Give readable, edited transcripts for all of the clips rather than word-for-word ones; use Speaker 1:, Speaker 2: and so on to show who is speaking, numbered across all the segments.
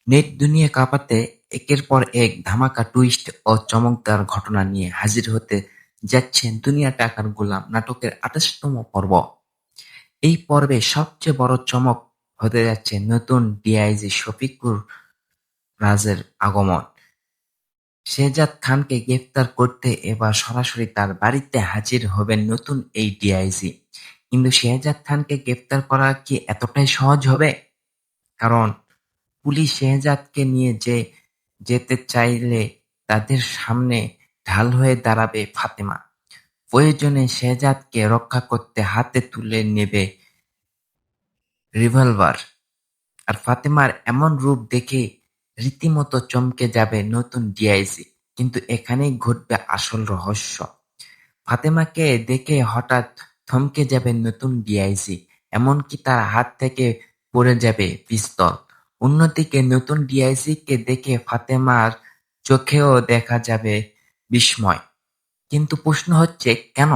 Speaker 1: Net দুনিয়া কাঁপাতে একের পর এক ধামাকা টুইস্ট ও চমকদার ঘটনা নিয়ে হাজির হতে যাচ্ছে দুনিয়া টাকার গোলাম নাটকের ২৮তম পর্ব। এই পর্বে সবচেয়ে বড় চমক হতে যাচ্ছে নতুন ডিআইজি শফিকুর রাজের আগমন। শেহজাদ খানকে গ্রেফতার করতে এবার সরাসরি তার বাড়িতে হাজির হবেন নতুন এই ডিআইজি। কিন্তু শেহজাদ খানকে গ্রেফতার করা কি এতটাই সহজ হবে? কারণ পুলিশ শেহজাদকে নিয়ে যেতে চাইলে তাদের সামনে ঢাল হয়ে দাঁড়াবে ফাতেমা। প্রয়োজনে শেহজাদকে রক্ষা করতে হাতে তুলে নেবে রিভলভার। আর ফাতেমার এমন রূপ দেখে রীতিমতো চমকে যাবে নতুন ডিআইজি। কিন্তু এখানেই ঘটবে আসল রহস্য। ফাতেমাকে দেখে হঠাৎ থমকে যাবে নতুন ডিআইজি, এমনকি তার হাত থেকে পড়ে যাবে পিস্তল। অন্যদিকে নতুন ডিআইজিকে দেখে ফাতেমার চোখেও দেখা যাবে বিস্ময়। কিন্তু প্রশ্ন হচ্ছে কেন?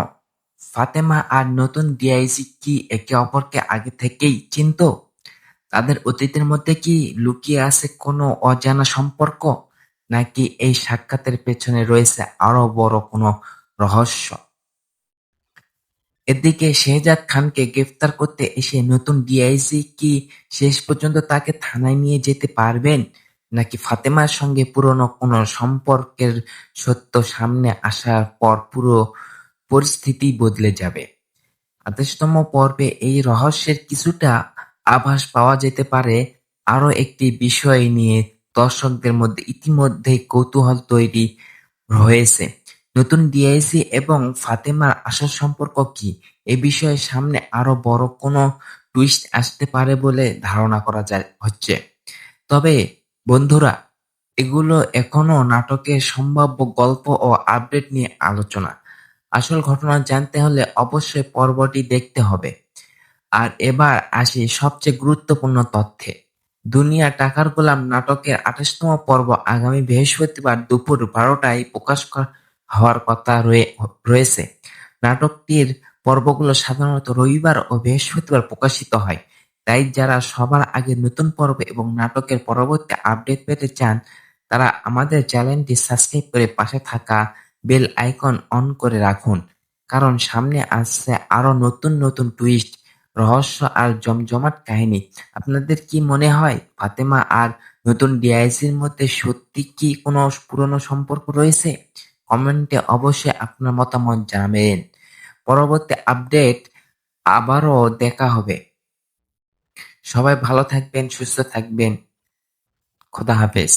Speaker 1: ফাতেমা আর নতুন ডিআইজি কি একে অপরকে আগে থেকেই চিনত? তাদের অতীতের মধ্যে কি লুকিয়ে আছে কোনো অজানা সম্পর্ক? নাকি এই সাক্ষাতের পেছনে রয়েছে আরো বড় কোনো রহস্য? এদিকে শেহজাদ খানকে গ্রেফতার করতে এসে নতুন ডিআইজি কি শেষ পর্যন্ত তাকে থানায় নিয়ে যেতে পারবেন, নাকি ফাতেমার সঙ্গে পুরনো কোনো সম্পর্কের সত্য সামনে আসার পর পুরো পরিস্থিতি বদলে যাবে? ২৮তম পর্বে এই রহস্যের কিছুটা আভাস পাওয়া যেতে পারে। আরও একটি বিষয় নিয়ে দর্শকদের মধ্যে ইতিমধ্যেই কৌতূহল তৈরি হয়েছে। নতুন ডিআইজি এবং ফাতেমার আসল সম্পর্ক কি? এ বিষয়ে সামনে আরো বড় কোনো টুইস্ট আসতে পারে বলে ধারণা করা হচ্ছে। তবে বন্ধুরা, এগুলো এখনো নাটকের সম্ভাব্য গল্প ও আপডেট নিয়ে আলোচনা। আসল ঘটনা জানতে হলে অবশ্যই পর্বটি দেখতে হবে। আর এবার আসি সবচেয়ে গুরুত্বপূর্ণ তথ্যে। দুনিয়া টাকার গোলাম নাটকের ২৮তম পর্ব আগামী বৃহস্পতিবার দুপুর ১২টায় প্রকাশ হওয়ার কথা রয়েছে। নাটকটির পর্বগুলো সাধারণত রবিবার ও বৃহস্পতিবার প্রকাশিত হয়। তাই যারা সবার আগে নতুন পর্ব এবং নাটকের পরবর্তী আপডেট পেতে চান, তারা আমাদের চ্যানেলটি সাবস্ক্রাইব করে পাশে থাকা বেল আইকন অন করে রাখুন। কারণ সামনে আসছে আরো নতুন নতুন টুইস্ট, রহস্য আর জমজমাট কাহিনী। আপনাদের কি মনে হয় ফাতেমা আর নতুন ডিআইজির মধ্যে সত্যি কি কোনো পুরনো সম্পর্ক রয়েছে? কমেন্টে অবশ্যই আপনার মতামত জানাবেন। পরবর্তী আপডেট আবারও দেখা হবে। সবাই ভালো থাকবেন, সুস্থ থাকবেন। খোদা হাফেজ।